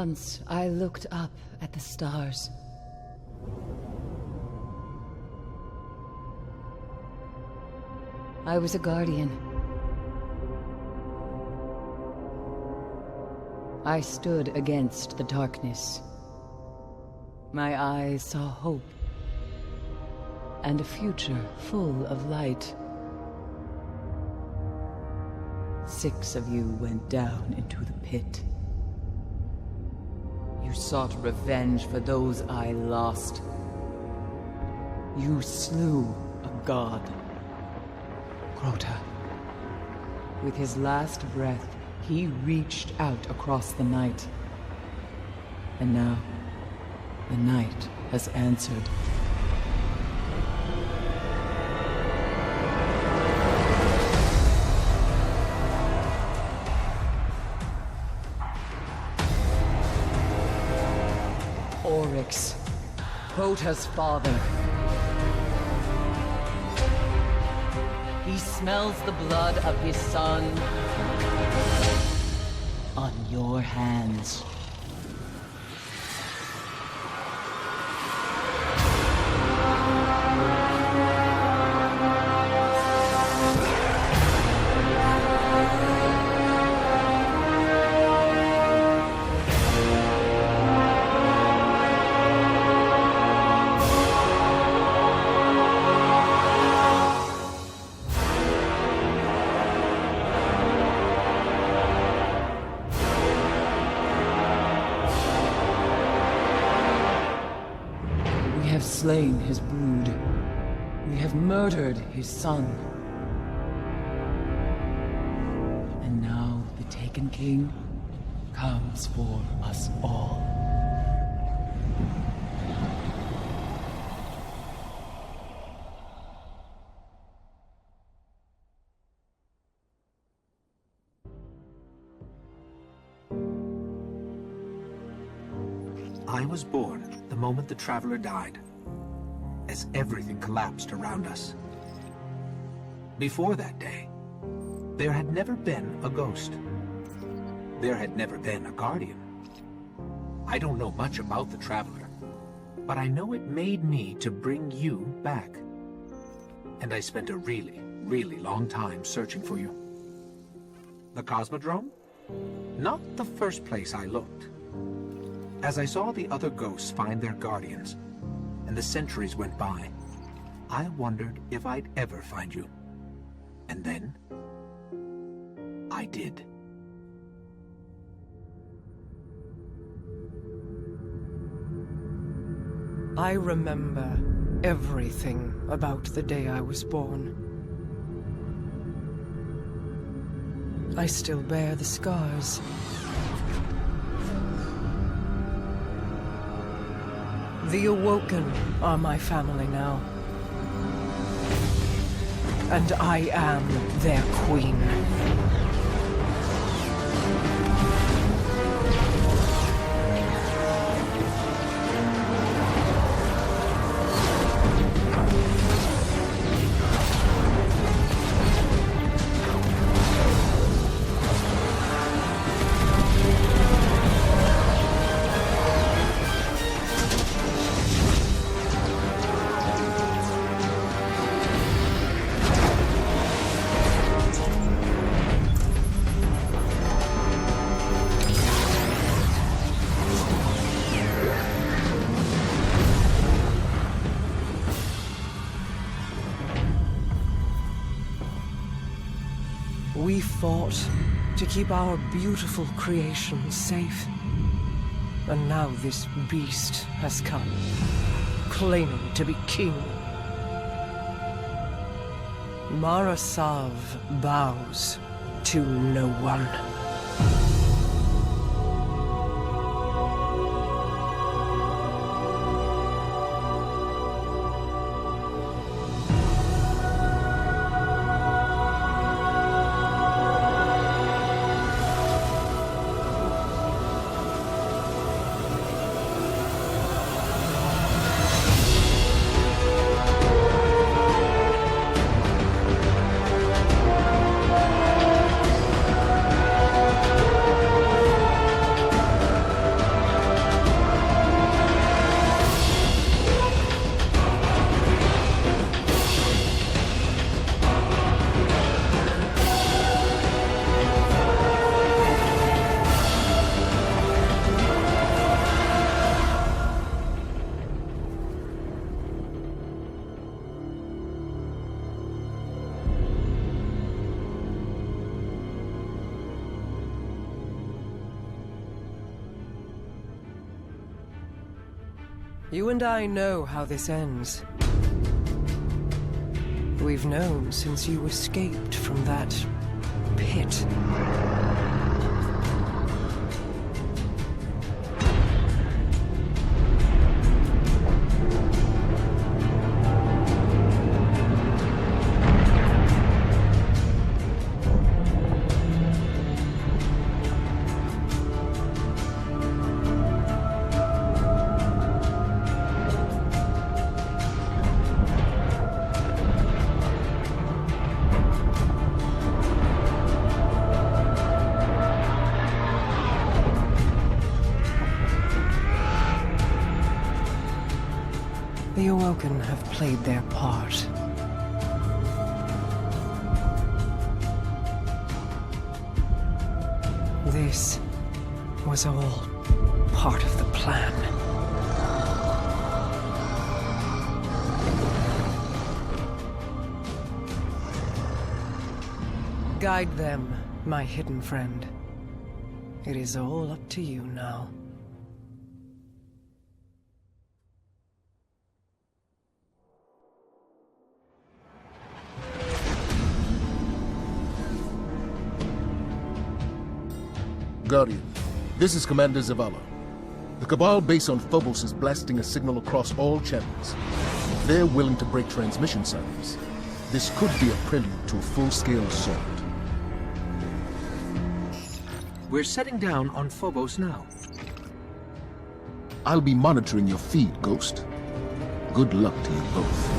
Once I looked up at the stars. I was a guardian. I stood against the darkness. My eyes saw hope and a future full of light. 6 of you went down into the pit. You sought revenge for those I lost. You slew a god, Crota. With his last breath, he reached out across the night. And now, the night has answered. Oryx, Crota's father. He smells the blood of his son on your hands. We have slain his brood. We have murdered his son. And now the Taken King comes for us all. I was born the moment the Traveler died, as everything collapsed around us. Before that day, there had never been a ghost. There had never been a Guardian. I don't know much about the Traveler, but I know it made me to bring you back. And I spent a really, really long time searching for you. The Cosmodrome? Not the first place I looked. As I saw the other ghosts find their guardians, and the centuries went by, I wondered if I'd ever find you. And then, I did. I remember everything about the day I was born. I still bear the scars. The Awoken are my family now. And I am their queen. We fought to keep our beautiful creation safe. And now this beast has come, claiming to be king. Marasav bows to no one. You and I know how this ends. We've known since you escaped from that pit. The Awoken have played their part. This was all part of the plan. Guide them, my hidden friend. It is all up to you now. Guardian, this is Commander Zavala. The Cabal base on Phobos is blasting a signal across all channels. They're willing to break transmission silence. This could be a prelude to a full-scale assault. We're setting down on Phobos now. I'll be monitoring your feed, Ghost. Good luck to you both.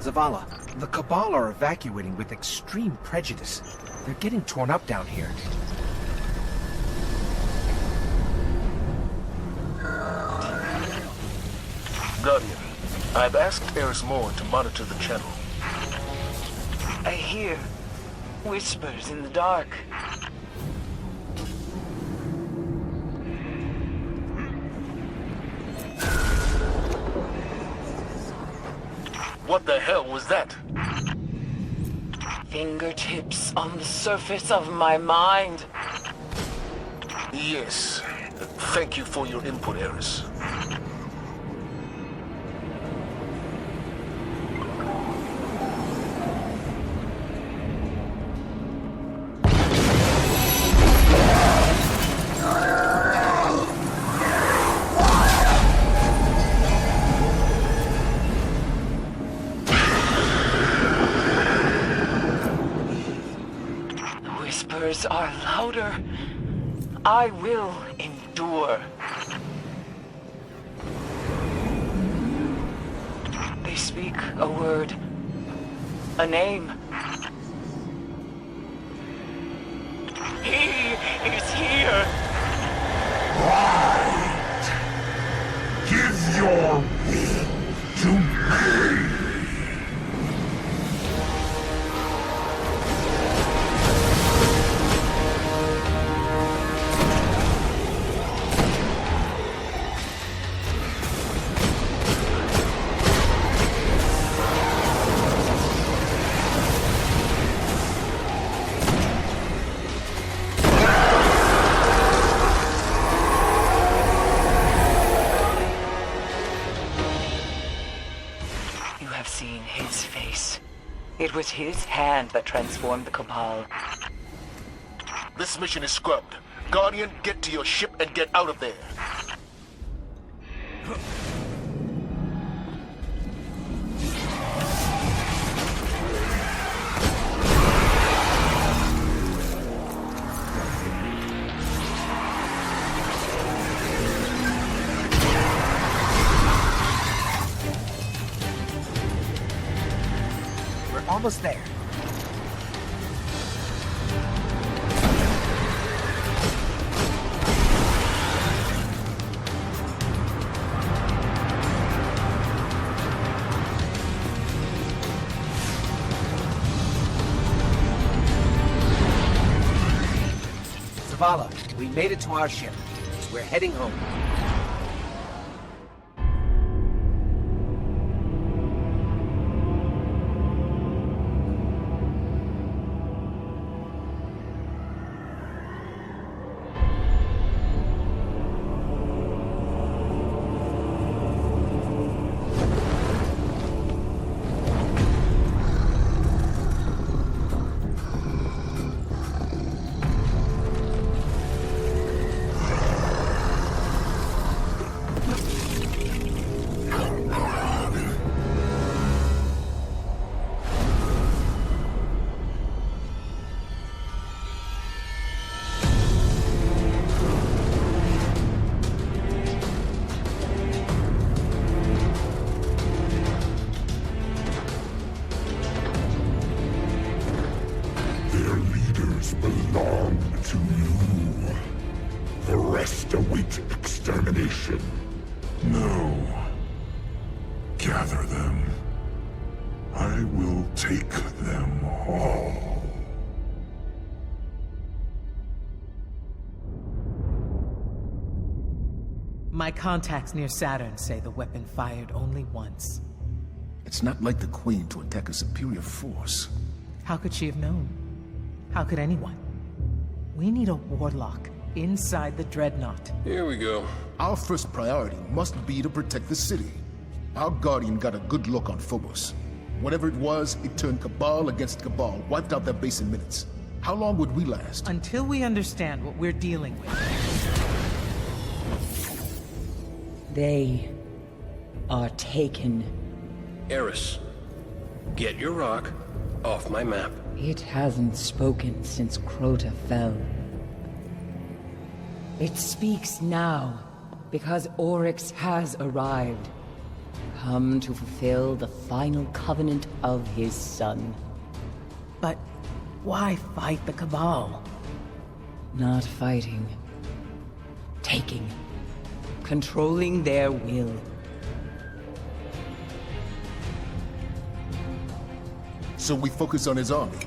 Zavala, the Cabal are evacuating with extreme prejudice. They're getting torn up down here. Guardian, I've asked Eris Moore to monitor the channel. I hear whispers in the dark. What the hell was that? Fingertips on the surface of my mind. Yes. Thank you for your input, Eris. Whispers are louder. I will endure. They speak a word, a name. He is here. Right. Give your will to me. Seen his face. It was his hand that transformed the Cabal. This mission is scrubbed. Guardian, get to your ship and get out of there. Almost there. Zavala, we made it to our ship. We're heading home. Belong to you. The rest await extermination. No. Gather them. I will take them all. My contacts near Saturn say the weapon fired only once. It's not like the Queen to attack a superior force. How could she have known? How could anyone? We need a warlock inside the Dreadnaught. Here we go. Our first priority must be to protect the city. Our Guardian got a good look on Phobos. Whatever it was, it turned Cabal against Cabal, wiped out their base in minutes. How long would we last? Until we understand what we're dealing with. They are taken. Eris, get your rock off my map. It hasn't spoken since Crota fell. It speaks now, because Oryx has arrived. Come to fulfill the final covenant of his son. But why fight the Cabal? Not fighting. Taking. Controlling their will. So we focus on his army.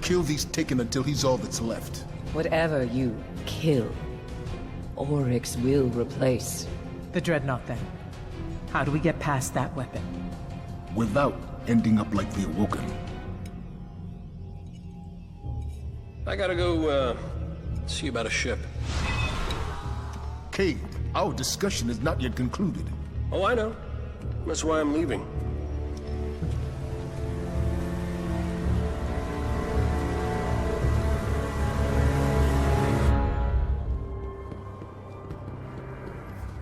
Kill these Taken until he's all that's left. Whatever you kill, Oryx will replace. The Dreadnaught, then. How do we get past that weapon? Without ending up like the Awoken. I gotta go, see about a ship. Cade, our discussion is not yet concluded. Oh, I know. That's why I'm leaving.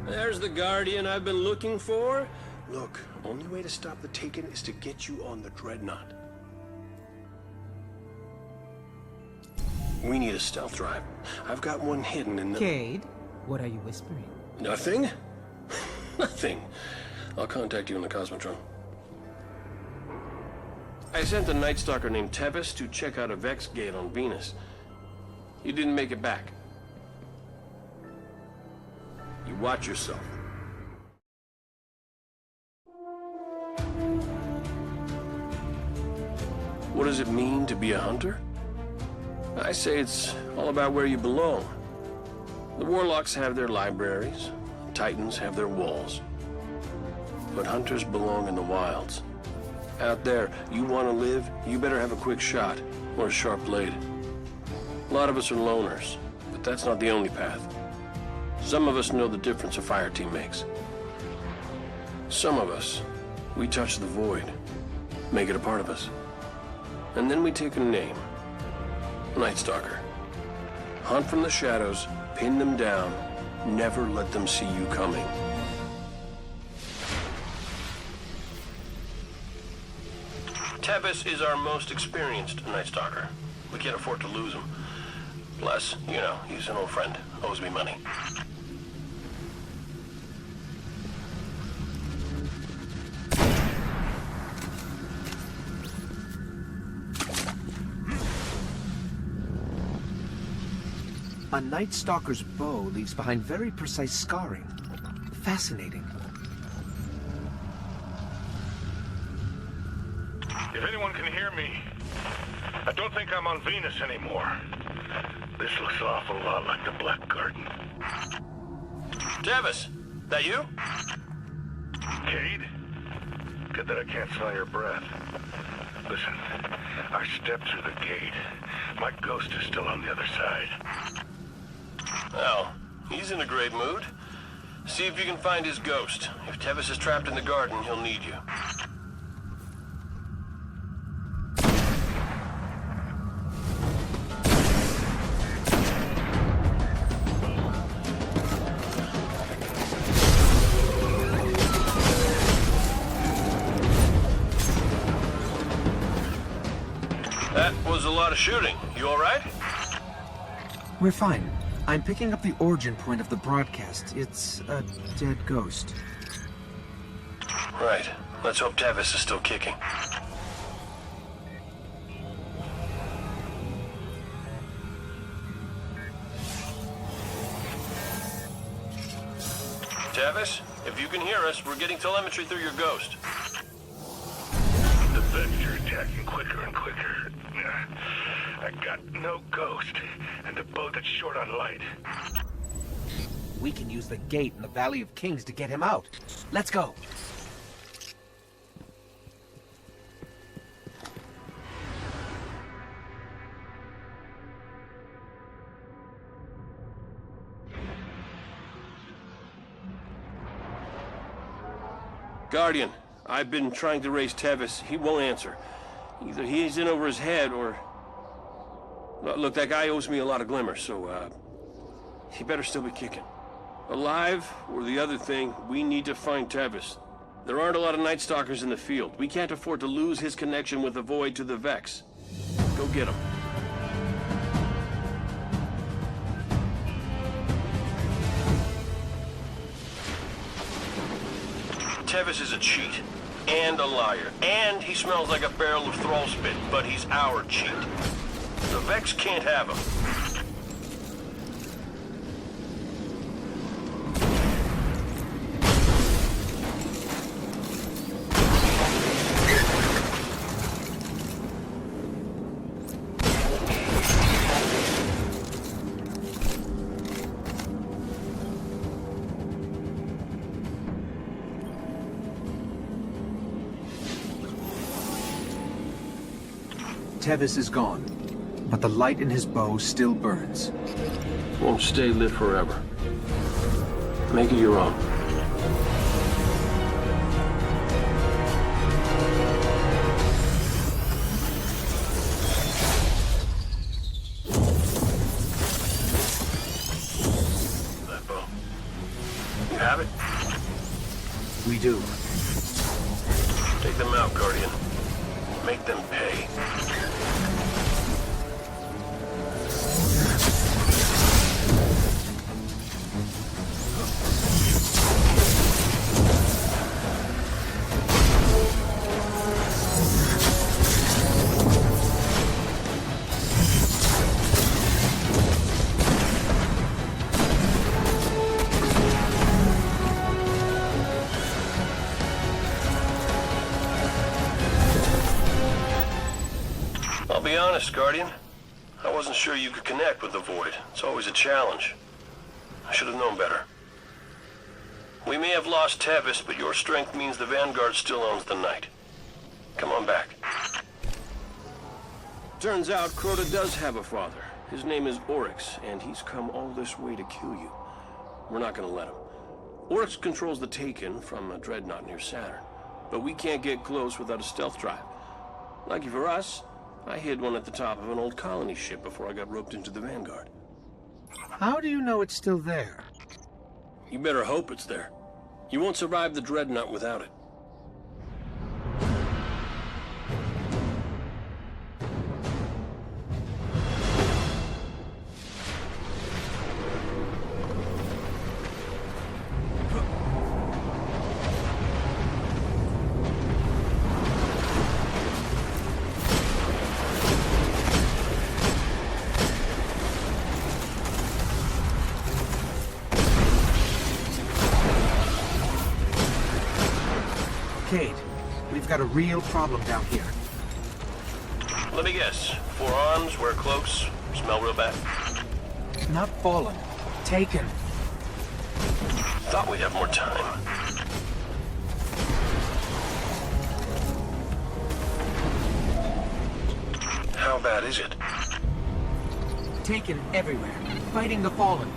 There's the Guardian I've been looking for. Look, only way to stop the Taken is to get you on the Dreadnaught. We need a stealth drive. I've got one hidden in the... Cade, what are you whispering? Nothing? Nothing. I'll contact you in the Cosmotron. I sent a Nightstalker named Tevis to check out a Vex gate on Venus. He didn't make it back. You watch yourself. What does it mean to be a hunter? I say it's all about where you belong. The Warlocks have their libraries, Titans have their walls. But hunters belong in the wilds. Out there, you want to live, you better have a quick shot, or a sharp blade. A lot of us are loners, but that's not the only path. Some of us know the difference a fire team makes. Some of us, we touch the void, make it a part of us. And then we take a name. Nightstalker. Hunt from the shadows, pin them down, never let them see you coming. Tevis is our most experienced Nightstalker. We can't afford to lose him. Plus, you know, he's an old friend. Owes me money. A Nightstalker's bow leaves behind very precise scarring. Fascinating. If anyone can hear me, I don't think I'm on Venus anymore. This looks an awful lot like the Black Garden. Tevis, that you? Cade? Good that I can't smell your breath. Listen, I stepped through the gate. My ghost is still on the other side. Well, he's in a great mood. See if you can find his ghost. If Tevis is trapped in the garden, he'll need you. That was a lot of shooting. You all right? We're fine. I'm picking up the origin point of the broadcast. It's a dead ghost. Right. Let's hope Tevis is still kicking. Tevis, if you can hear us, we're getting telemetry through your ghost. The vets are attacking quicker and quicker. I got no ghost, and the boat that's short on light. We can use the gate in the Valley of Kings to get him out. Let's go. Guardian, I've been trying to raise Tevis. He won't answer. Either he's in over his head or... Look, that guy owes me a lot of glimmer, so, he better still be kicking. Alive, or the other thing, we need to find Tevis. There aren't a lot of Nightstalkers in the field. We can't afford to lose his connection with the Void to the Vex. Go get him. Tevis is a cheat, and a liar, and he smells like a barrel of thrall spit, but he's our cheat. The Vex can't have him. Tevis is gone, but the light in his bow still burns. Won't stay lit forever. Make it your own. That bow. You have it? We do. Take them out, Guardian. Make them pay. I'll be honest, Guardian. I wasn't sure you could connect with the Void. It's always a challenge. I should have known better. We may have lost Tevis, but your strength means the Vanguard still owns the night. Come on back. Turns out Crota does have a father. His name is Oryx, and he's come all this way to kill you. We're not gonna let him. Oryx controls the Taken from a Dreadnaught near Saturn, but we can't get close without a stealth drive. Lucky for us, I hid one at the top of an old colony ship before I got roped into the Vanguard. How do you know it's still there? You better hope it's there. You won't survive the Dreadnaught without it. Cade, we've got a real problem down here. Let me guess. 4 arms, wear cloaks, smell real bad. Not fallen. Taken. Thought we'd have more time. How bad is it? Taken everywhere. Fighting the fallen.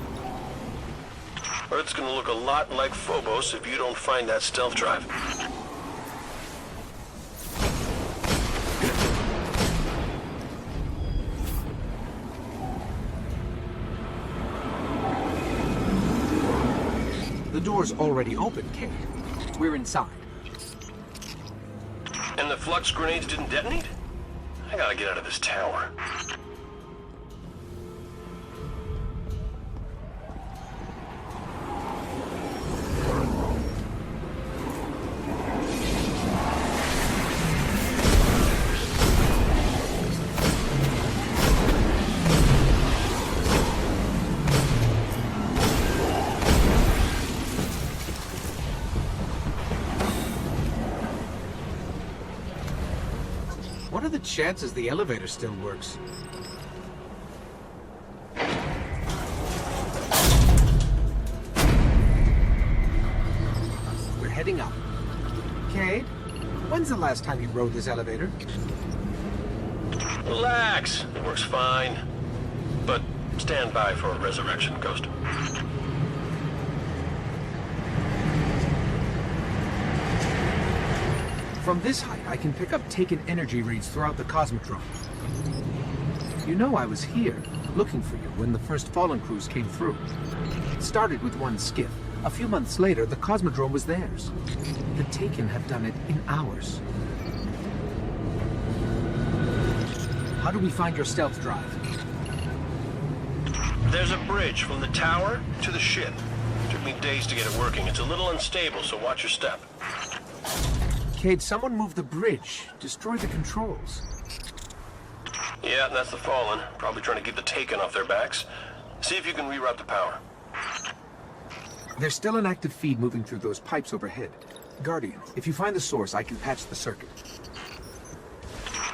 Earth's gonna look a lot like Phobos if you don't find that stealth drive. The door's already open, Cade. We're inside. And the flux grenades didn't detonate? I gotta get out of this tower. What are the chances the elevator still works? We're heading up. Cade, when's the last time you rode this elevator? Relax. It works fine. But stand by for a resurrection, Ghost. From this height, I can pick up taken energy reads throughout the Cosmodrome. You know I was here, looking for you when the first Fallen crews came through. It started with one skiff. A few months later, the Cosmodrome was theirs. The Taken have done it in hours. How do we find your stealth drive? There's a bridge from the tower to the ship. Took me days to get it working. It's a little unstable, so watch your step. Cade, someone moved the bridge. Destroy the controls. Yeah, that's the Fallen. Probably trying to get the Taken off their backs. See if you can reroute the power. There's still an active feed moving through those pipes overhead. Guardian, if you find the source, I can patch the circuit.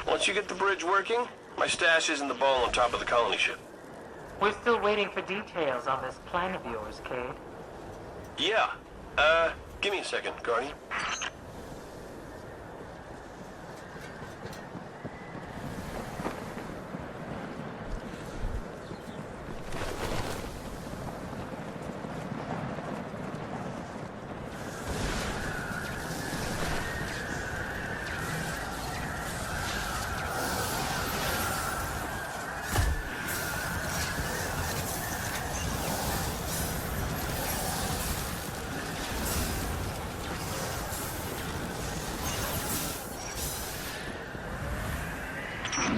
Once you get the bridge working, my stash is in the ball on top of the colony ship. We're still waiting for details on this plan of yours, Cade. Yeah. Give me a second, Guardian.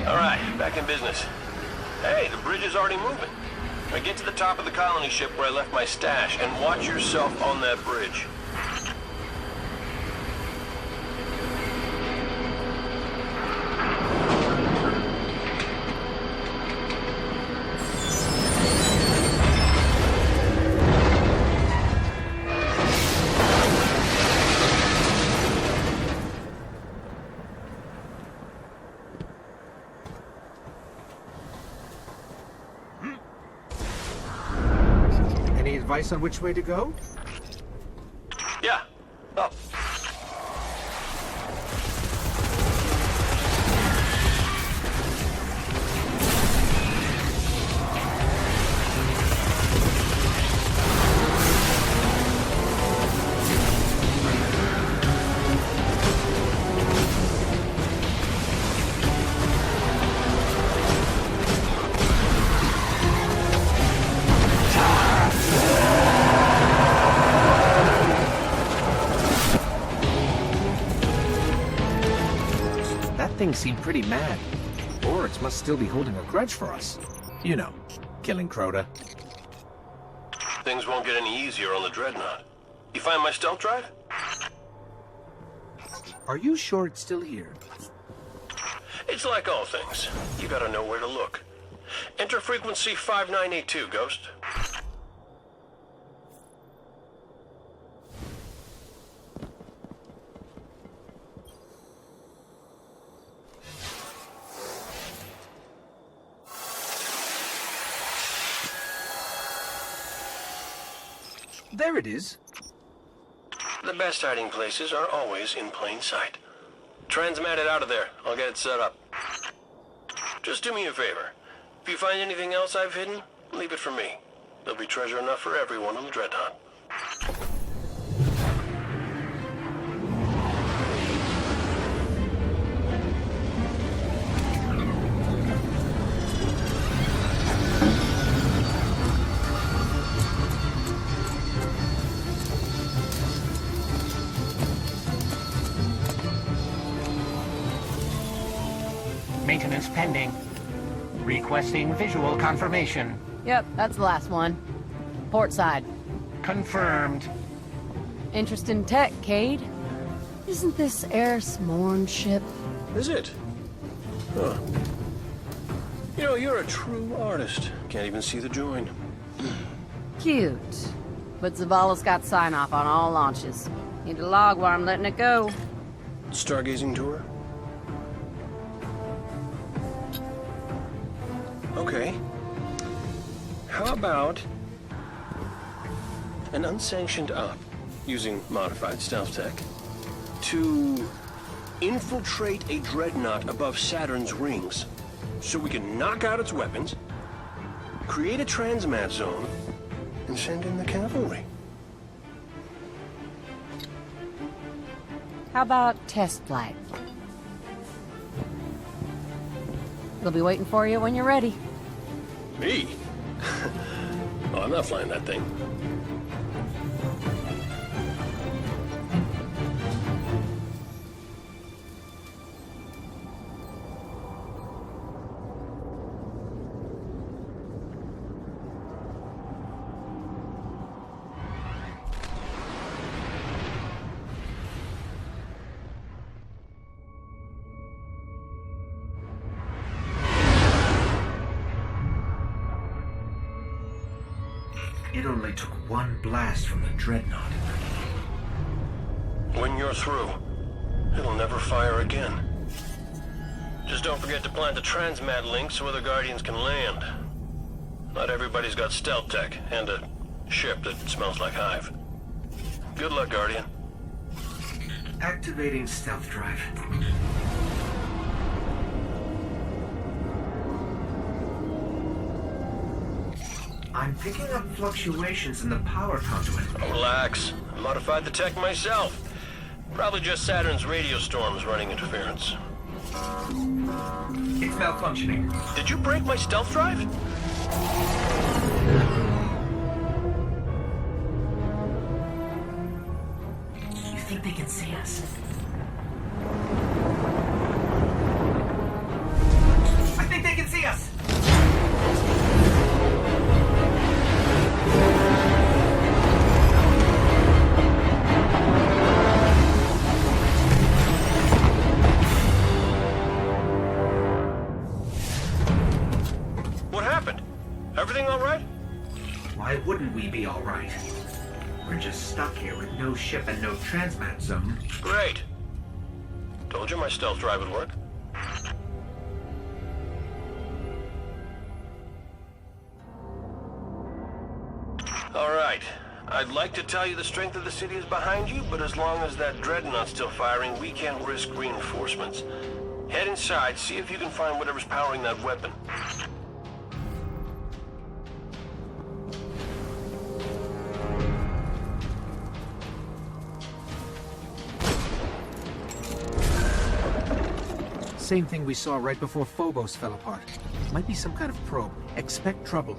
All right, back in business. Hey, the bridge is already moving. Now get to the top of the colony ship where I left my stash, and watch yourself on that bridge. Any advice on which way to go? Yeah, up. Thing seemed pretty mad. Oryx must still be holding a grudge for us. You know, killing Crota. Things won't get any easier on the Dreadnaught. You find my stealth drive? Are you sure it's still here? It's like all things. You gotta know where to look. Enter frequency 5982, Ghost. There it is. The best hiding places are always in plain sight. Transmat it out of there. I'll get it set up. Just do me a favor. If you find anything else I've hidden, leave it for me. There'll be treasure enough for everyone on the Dreadnaught. Maintenance pending. Requesting visual confirmation. Yep, that's the last one. Port side. Confirmed. Interest in tech, Cade? Isn't this Eris Morn ship? Is it? Huh. You know, you're a true artist. Can't even see the join. Cute. But Zavala's got sign-off on all launches. Need a log while I'm letting it go. Stargazing tour? Okay. How about an unsanctioned op using modified stealth tech to infiltrate a dreadnought above Saturn's rings so we can knock out its weapons, create a transmat zone, and send in the cavalry? How about test flight? We'll be waiting for you when you're ready. Me? Oh, I'm not flying that thing. It only took one blast from the Dreadnaught. When you're through, it'll never fire again. Just don't forget to plant the transmat link so other Guardians can land. Not everybody's got stealth tech, and a ship that smells like hive. Good luck, Guardian. Activating stealth drive. I'm picking up fluctuations in the power conduit. Oh, relax. I modified the tech myself. Probably just Saturn's radio storms running interference. It's malfunctioning. Did you break my stealth drive? You think they can see us? I think they can see us! What happened? Everything all right? Why wouldn't we be all right? We're just stuck here with no ship and no transmat zone. Great. Told you my stealth drive would work. All right. I'd like to tell you the strength of the city is behind you, but as long as that dreadnaught's still firing, we can't risk reinforcements. Head inside, see if you can find whatever's powering that weapon. Same thing we saw right before Phobos fell apart. Might be some kind of probe. Expect trouble.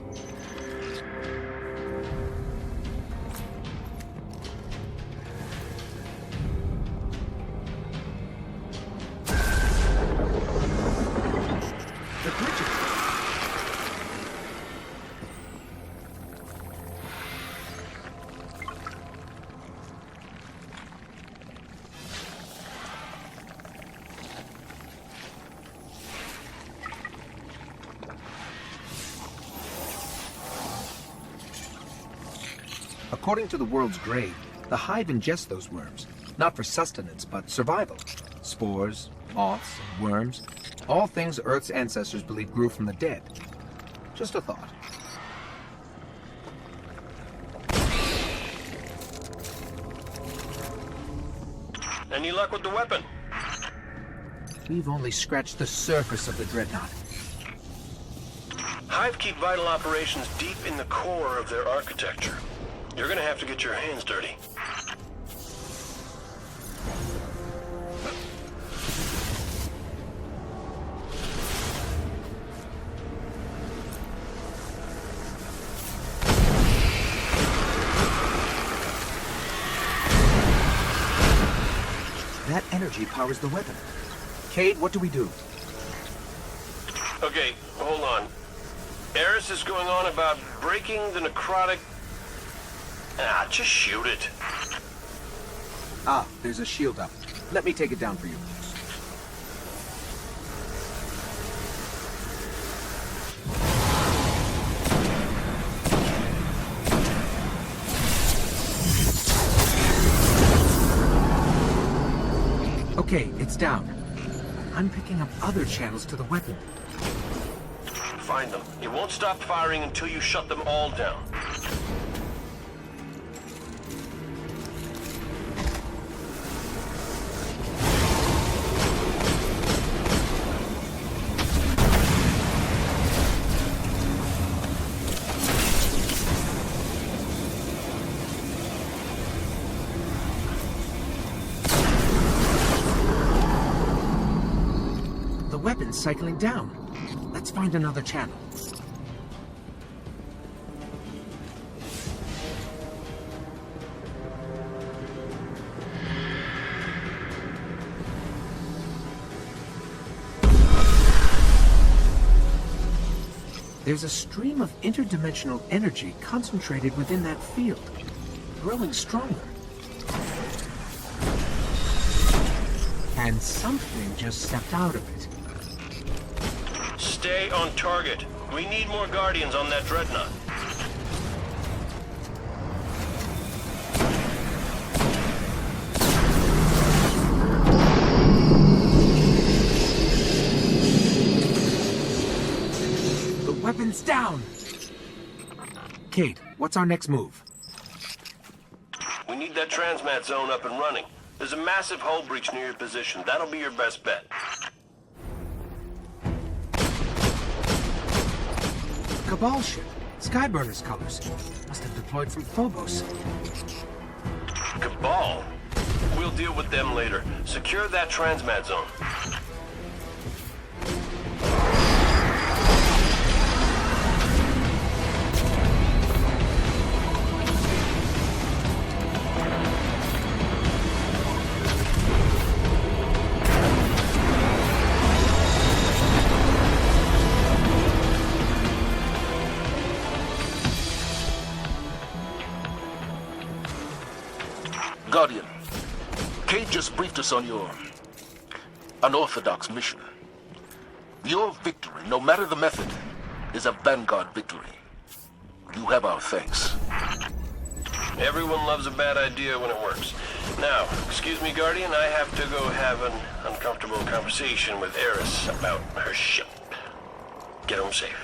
The bridges. According to the world's grade, the hive ingests those worms, not for sustenance, but survival. Spores, moths, worms, all things Earth's ancestors believed grew from the dead. Just a thought. Any luck with the weapon? We've only scratched the surface of the Dreadnaught. Hive keep vital operations deep in the core of their architecture. You're gonna have to get your hands dirty. That energy powers the weapon. Cade, what do we do? Okay, hold on. Eris is going on about breaking the necrotic... just shoot it. Ah, there's a shield up. Let me take it down for you. Okay, it's down. I'm picking up other channels to the weapon. Find them. It won't stop firing until you shut them all down. The weapon's cycling down. Let's find another channel. There's a stream of interdimensional energy concentrated within that field, growing stronger. And something just stepped out of it. Stay on target. We need more Guardians on that Dreadnaught. The weapon's down! Cade, what's our next move? We need that transmat zone up and running. There's a massive hull breach near your position. That'll be your best bet. Cabal ship. Skyburner's colors. Must have deployed from Phobos. Cabal? We'll deal with them later. Secure that transmat zone. Guardian, Cade just briefed us on your unorthodox mission. Your victory, no matter the method, is a Vanguard victory. You have our thanks. Everyone loves a bad idea when it works. Now, excuse me, Guardian, I have to go have an uncomfortable conversation with Eris about her ship. Get home safe.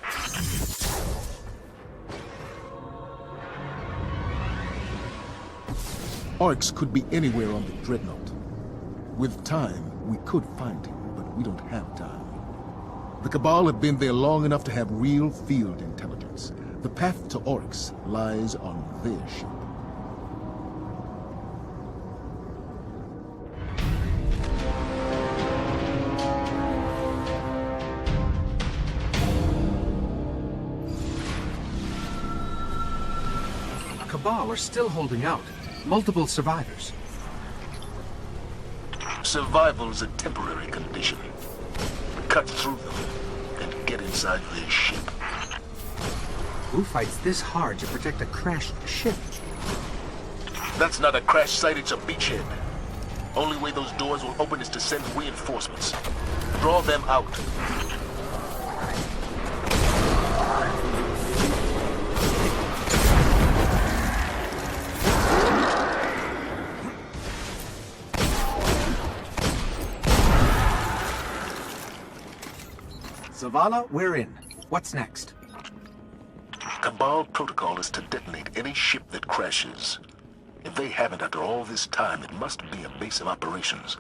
Oryx could be anywhere on the Dreadnaught. With time, we could find him, but we don't have time. The Cabal have been there long enough to have real field intelligence. The path to Oryx lies on their ship. Cabal are still holding out. Multiple survivors. Survival is a temporary condition. Cut through them and get inside their ship. Who fights this hard to protect a crashed ship? That's not a crash site, it's a beachhead. Only way those doors will open is to send reinforcements. Draw them out. Zavala, we're in. What's next? Cabal protocol is to detonate any ship that crashes. If they haven't after all this time, it must be a base of operations.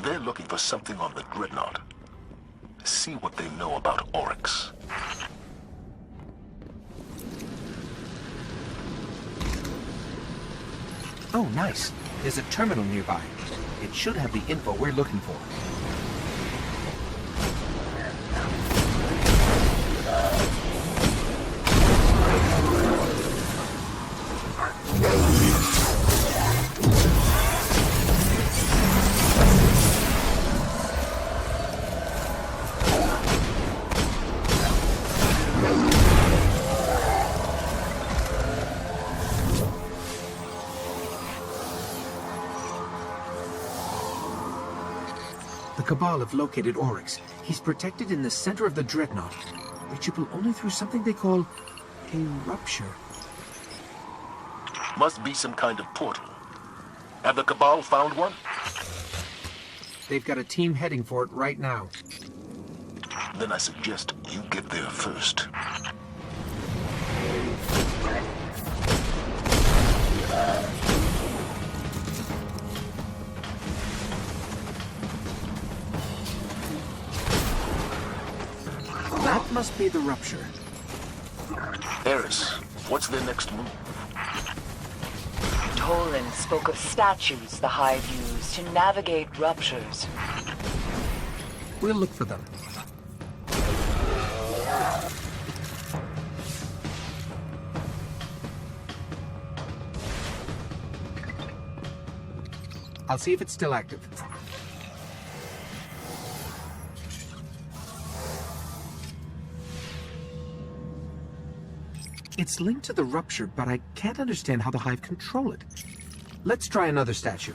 They're looking for something on the Dreadnaught. See what they know about Oryx. Oh, nice. There's a terminal nearby. It should have the info we're looking for. The Cabal have located Oryx. He's protected in the center of the Dreadnaught, reachable only through something they call a rupture. Must be some kind of portal. Have the Cabal found one? They've got a team heading for it right now. Then I suggest you get there first. That must be the rupture. Eris, what's their next move? Tolan spoke of statues the Hive use to navigate ruptures. We'll look for them. I'll see if it's still active. It's linked to the rupture, but I can't understand how the Hive control it. Let's try another statue.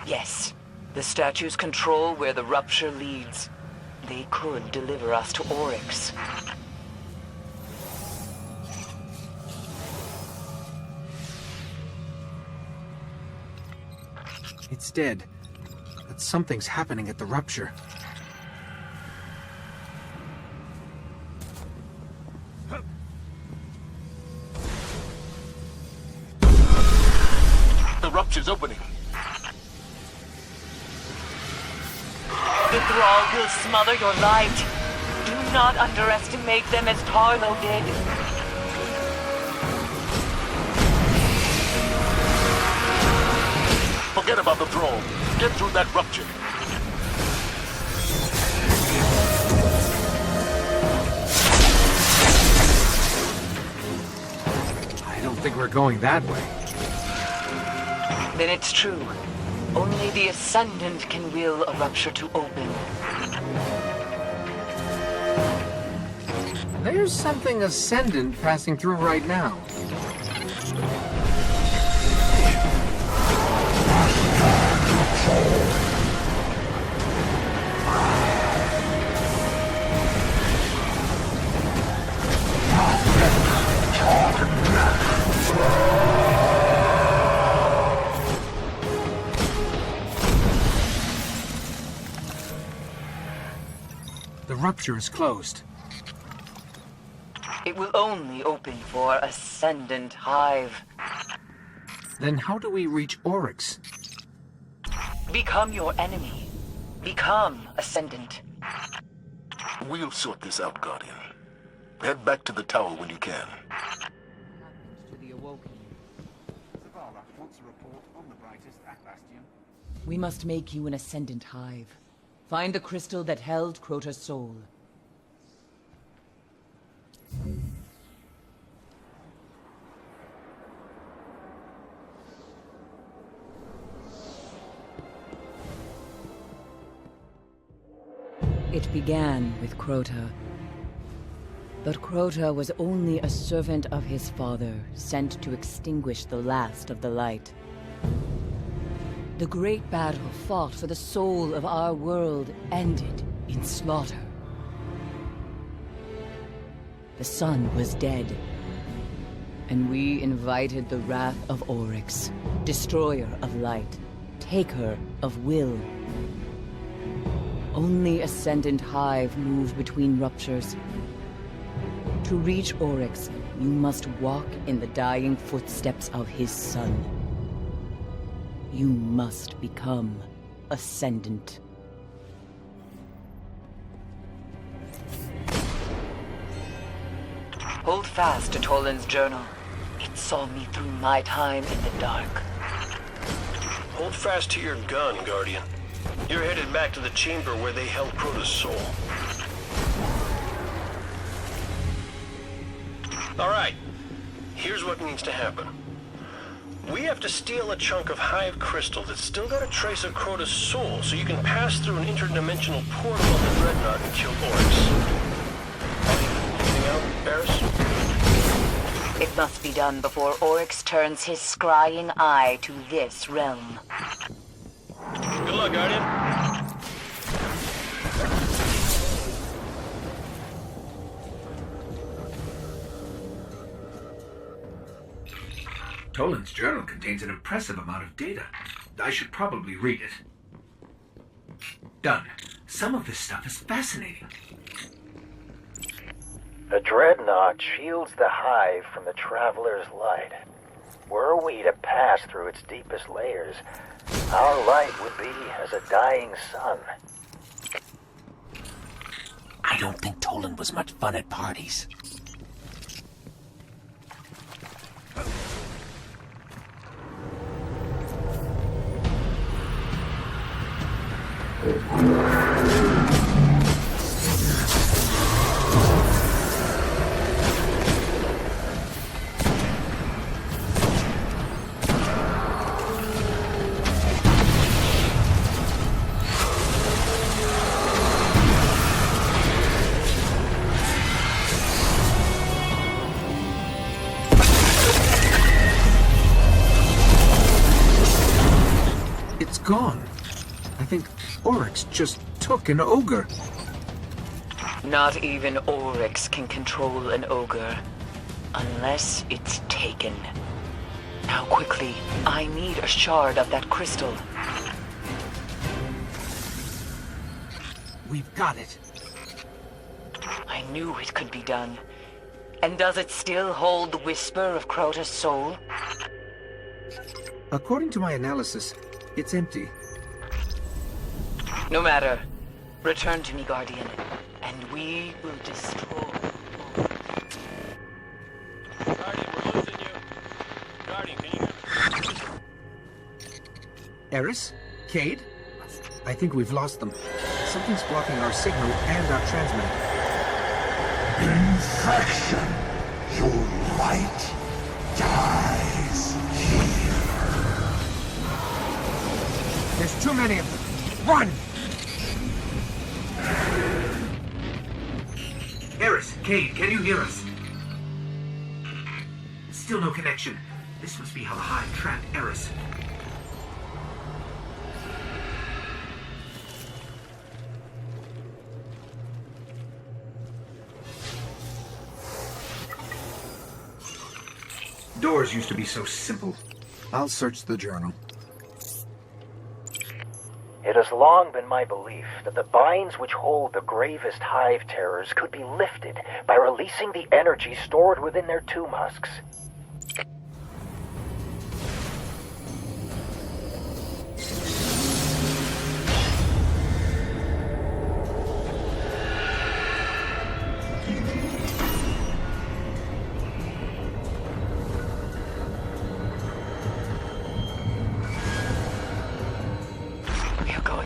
Yes, the statues control where the rupture leads. They could deliver us to Oryx. It's dead. But something's happening at the rupture. The rupture's opening. The Thrall will smother your light. Do not underestimate them as Tarlo did. Forget about the Thrall. Get through that rupture. I don't think we're going that way. Then it's true. Only the Ascendant can will a rupture to open. There's something ascendant passing through right now. The rupture is closed. It will only open for Ascendant Hive. Then how do we reach Oryx? Become your enemy. Become Ascendant. We'll sort this out, Guardian. Head back to the tower when you can. We must make you an Ascendant Hive. Find the crystal that held Crota's soul. It began with Crota. But Crota was only a servant of his father, sent to extinguish the last of the light. The great battle fought for the soul of our world ended in slaughter. The sun was dead, and we invited the wrath of Oryx, destroyer of light, taker of will. Only Ascendant Hive move between ruptures. To reach Oryx, you must walk in the dying footsteps of his son. You must become Ascendant. Hold fast to Toland's journal. It saw me through my time in the dark. Hold fast to your gun, Guardian. You're headed back to the chamber where they held Crota's soul. Alright, here's what needs to happen. We have to steal a chunk of Hive crystal that's still got a trace of Crota's soul, so you can pass through an interdimensional portal on the Dreadnaught and kill Oryx. Anything else, Paris? It must be done before Oryx turns his scrying eye to this realm. Good luck, Guardian. Toland's journal contains an impressive amount of data. I should probably read it. Done. Some of this stuff is fascinating. The Dreadnaught shields the Hive from the Traveler's light. Were we to pass through its deepest layers, our light would be as a dying sun. I don't think Toland was much fun at parties. It's gone. I think Oryx just took an ogre. Not even Oryx can control an ogre, unless it's taken. Now quickly, I need a shard of that crystal. We've got it. I knew it could be done. And does it still hold the whisper of Crota's soul? According to my analysis, it's empty. No matter. Return to me, Guardian, and we will destroy. Guardian, we're losing you. Guardian, can you hear me? Eris? Cade? I think we've lost them. Something's blocking our signal and our transmitter. Infection. Your light dies here. There's too many of them. Run! Eris, Cade, can you hear us? Still no connection. This must be how the Hive trapped Eris. Doors used to be so simple. I'll search the journal. It has long been my belief that the binds which hold the gravest Hive terrors could be lifted by releasing the energy stored within their tomb husks.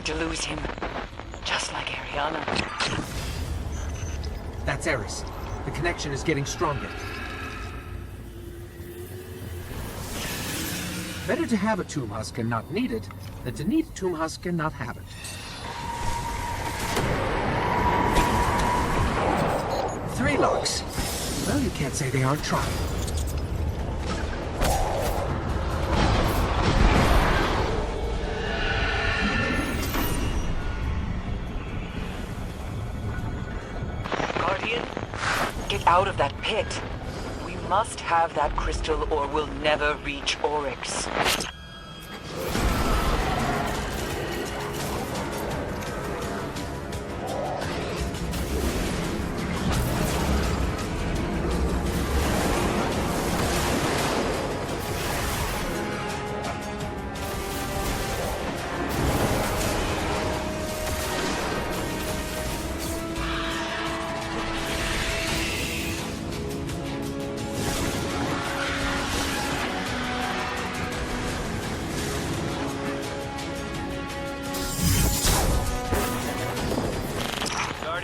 To lose him, just like Ariana. That's Eris. The connection is getting stronger. Better to have a tomb husk and not need it, than to need a tomb husk and not have it. Three locks. Well, you can't say they aren't trying. Out of that pit. We must have that crystal or we'll never reach Oryx.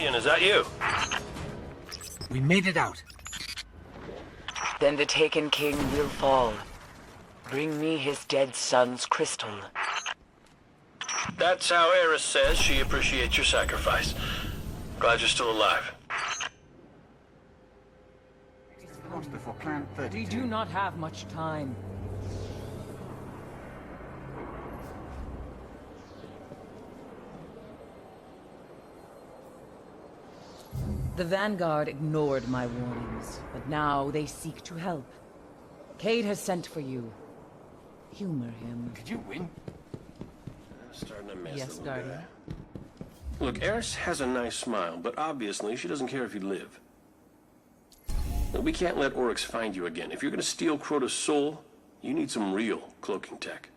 Guardian, is that you? We made it out. Then the Taken King will fall. Bring me his dead son's crystal. That's how Eris says she appreciates your sacrifice. Glad you're still alive. Before Plan 32. We do not have much time. The Vanguard ignored my warnings, but now they seek to help. Cade has sent for you. Humor him. Could you win? Starting to mess Yes, little Guardian. guy. Look, Eris has a nice smile, but obviously she doesn't care if you live. Look, we can't let Oryx find you again. If you're gonna steal Crota's soul, you need some real cloaking tech.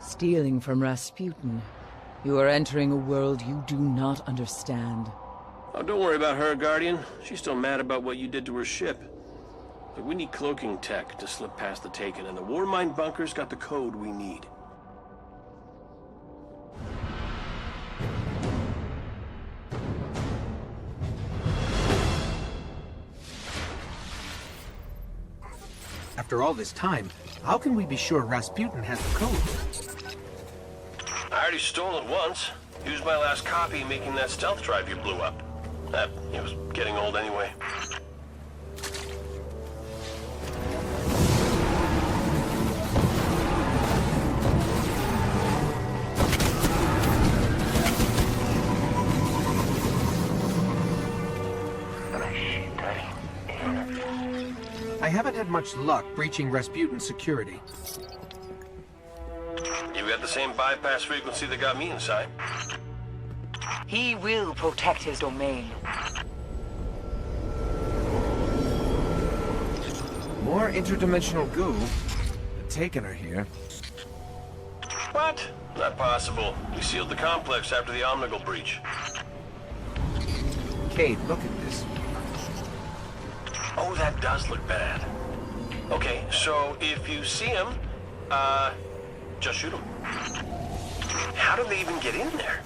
Stealing from Rasputin. You are entering a world you do not understand. Oh, don't worry about her, Guardian. She's still mad about what you did to her ship. But we need cloaking tech to slip past the Taken, and the Warmind bunker's got the code we need. After all this time, how can we be sure Rasputin has the code? I already stole it once. Used my last copy making that stealth drive you blew up. It was getting old anyway. I haven't had much luck breaching Rasputin's security. You got the same bypass frequency that got me inside. He will protect his domain. More interdimensional goo. The Taken are here. What? Not possible. We sealed the complex after the Omnigal breach. Cade, look at this. Oh, that does look bad. Okay, so if you see him, just shoot him. How did they even get in there?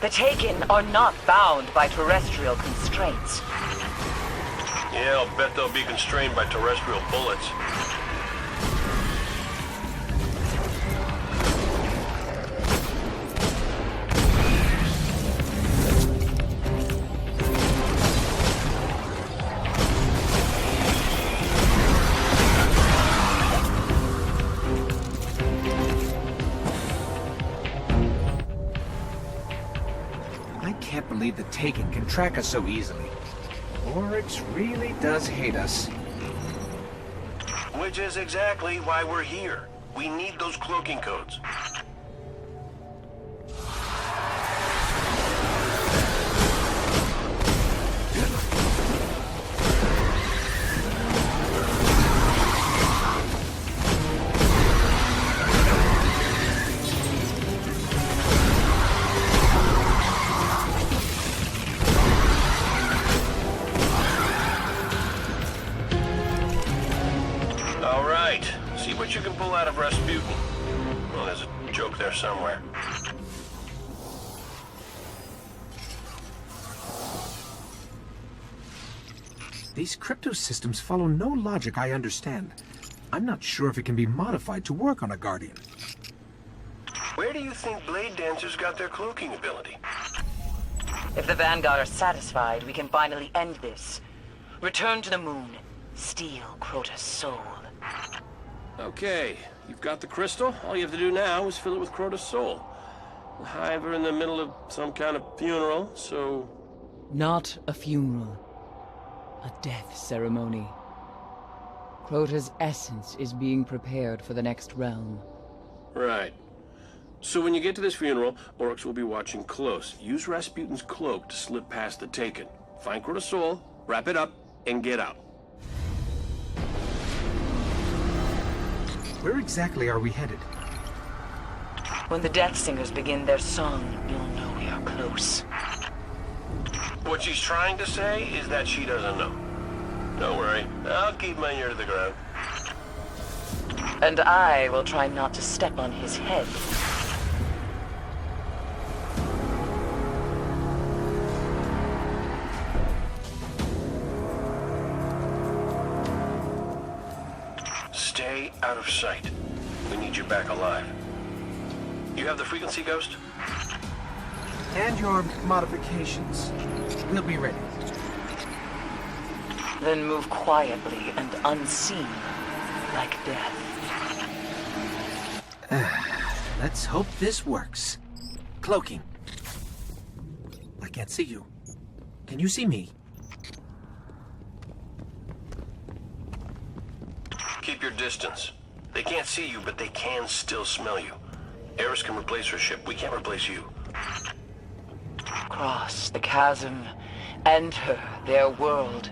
The Taken are not bound by terrestrial constraints. Yeah, I'll bet they'll be constrained by terrestrial bullets. I can't believe the Taken can track us so easily. Oryx really does hate us. Which is exactly why we're here. We need those cloaking codes. See what you can pull out of Rasputin. Well, there's a joke there somewhere. These crypto systems follow no logic I understand. I'm not sure if it can be modified to work on a Guardian. Where do you think Blade Dancers got their cloaking ability? If the Vanguard are satisfied, we can finally end this. Return to the moon. Steal Crota's soul. Okay, you've got the crystal. All you have to do now is fill it with Crota's soul. The Hive are in the middle of some kind of funeral, so... Not a funeral. A death ceremony. Crota's essence is being prepared for the next realm. Right. So when you get to this funeral, Oryx will be watching close. Use Rasputin's cloak to slip past the Taken. Find Crota's soul, wrap it up, and get out. Where exactly are we headed? When the Death Singers begin their song, you'll know we are close. What she's trying to say is that she doesn't know. I'll keep my ear to the ground. And I will try not to step on his head. Stay out of sight. We need you back alive. You have the frequency, Ghost? And your modifications. We'll be ready. Then move quietly and unseen, like death. Let's hope this works. Cloaking. I can't see you. Can you see me? Keep your distance. They can't see you, but they can still smell you. Eris can replace her ship. We can't replace you. Cross the chasm, enter their world.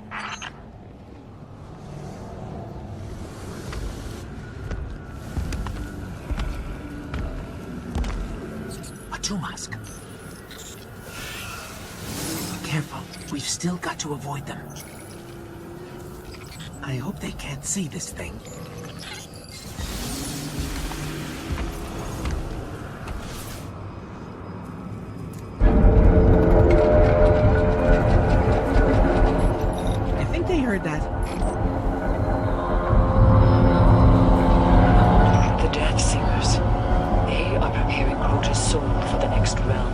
A Tumask. Careful. We've still got to avoid them. I hope they can't see this thing. I think they heard that. The Death Singers. They are preparing Crota's soul for the next realm.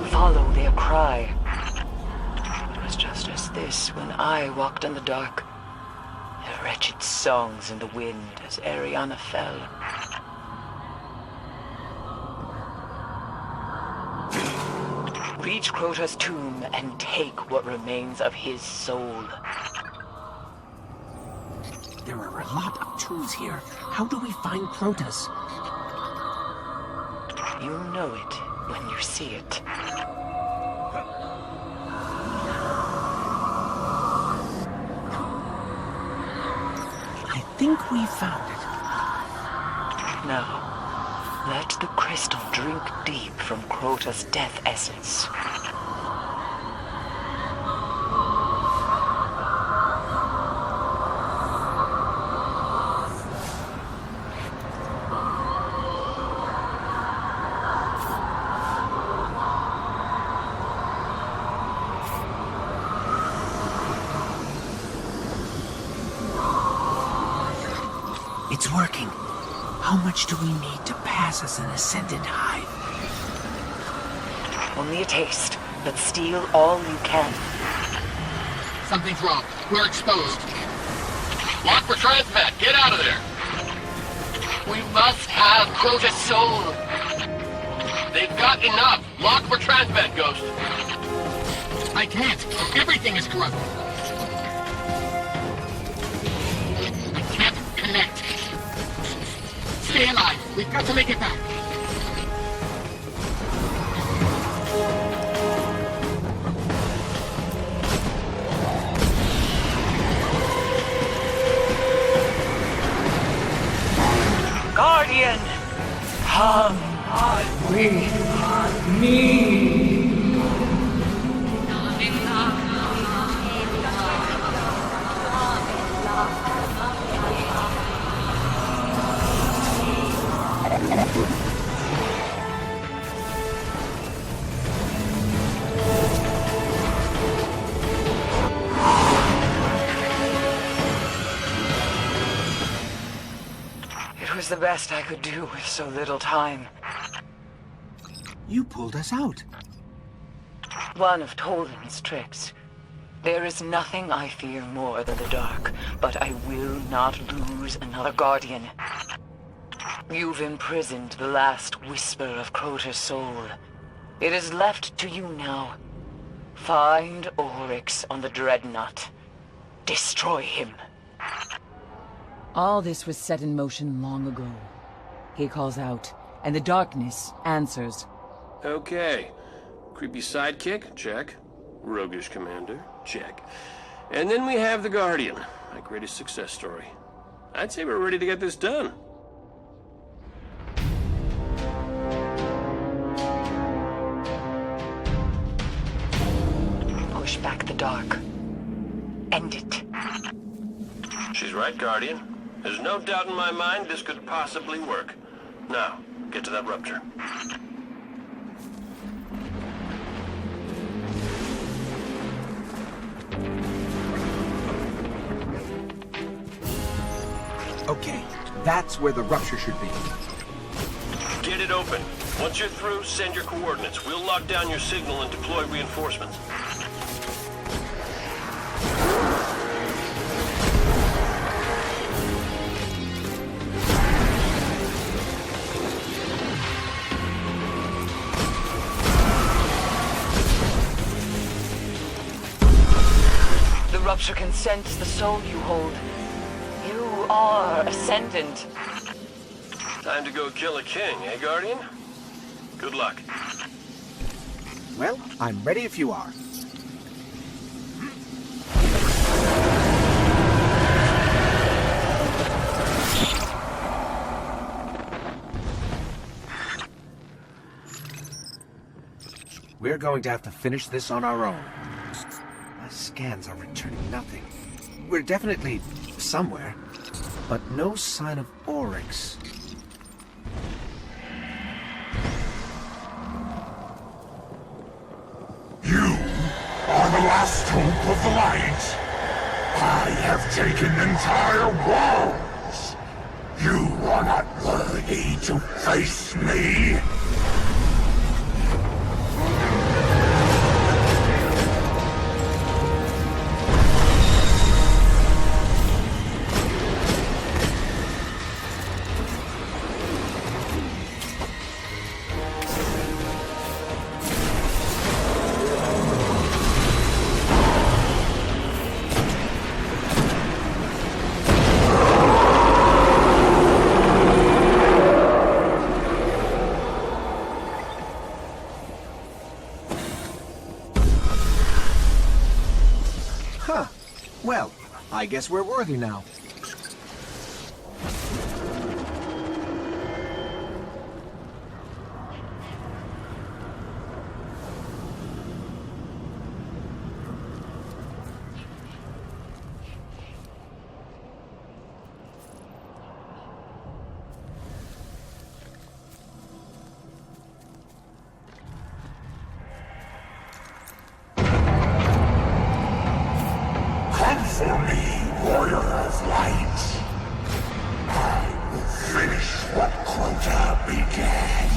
Follow their cry. It was just as this when I walked in the dark. Their wretched songs in the wind as Ariana fell. Reach Crota's tomb and take what remains of his soul. There are a lot of tombs here. How do we find Crota's? You'll know it when you see it. I think we found it. Now, let the crystal drink deep from Crota's death essence. It's working. How much do we need to pass as an ascendant hive? Only a taste, but steal all you can. Something's wrong. We're exposed. Lock for transmat. Get out of there. We must have Crota's soul. They've got enough. Lock for transmat, Ghost. I can't. Everything is corrupted. I can't connect. Stay alive. We've got to make it back. Guardian! Come with me! It was the best I could do with so little time. You pulled us out. One of Toland's tricks. There is nothing I fear more than the dark, but I will not lose another Guardian. You've imprisoned the last whisper of Crota's soul. It is left to you now. Find Oryx on the Dreadnaught. Destroy him. All this was set in motion long ago. He calls out, and the darkness answers. Okay. Creepy sidekick? Check. Roguish commander? Check. And then we have the Guardian, my greatest success story. I'd say we're ready to get this done. Push back the dark. End it. She's right, Guardian. There's no doubt in my mind this could possibly work. Now, get to that rupture. Okay, that's where the rupture should be. Get it open. Once you're through, send your coordinates. We'll lock down your signal and deploy reinforcements. The rupture can sense the soul you hold. You are ascendant. Time to go kill a king, eh, Guardian? Good luck. Well, I'm ready if you are. We're going to have to finish this on our own. My scans are returning nothing. We're definitely somewhere, but no sign of Oryx. You are the last hope of the light. I have taken entire worlds. You are not worthy to face me. Well, I guess we're worthy now. For me, warrior of light. I will finish what Crota began.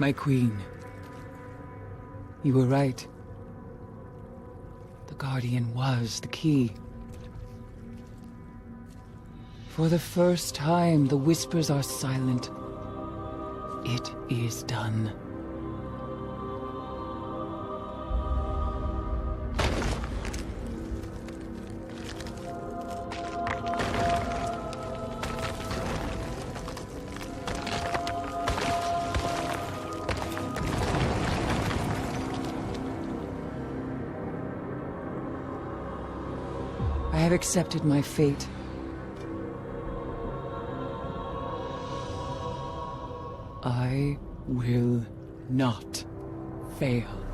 My queen. You were right. The Guardian was the key. For the first time, the whispers are silent. It is done. I have accepted my fate. I will not fail.